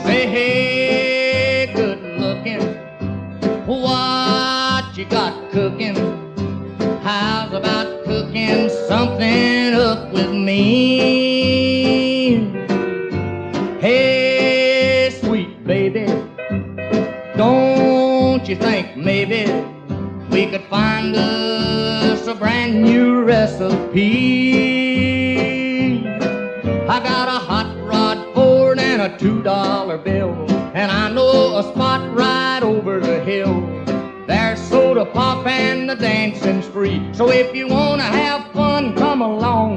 Say, hey, good looking, what you got cooking? How's about cooking something up with me? Hey, sweet baby, don't you think maybe we could find us a brand new recipe? I got a hot rod Ford and a $2 bill, and I know a spot right over the hill. There's soda pop and the dancing's free. So if you wanna have fun, come along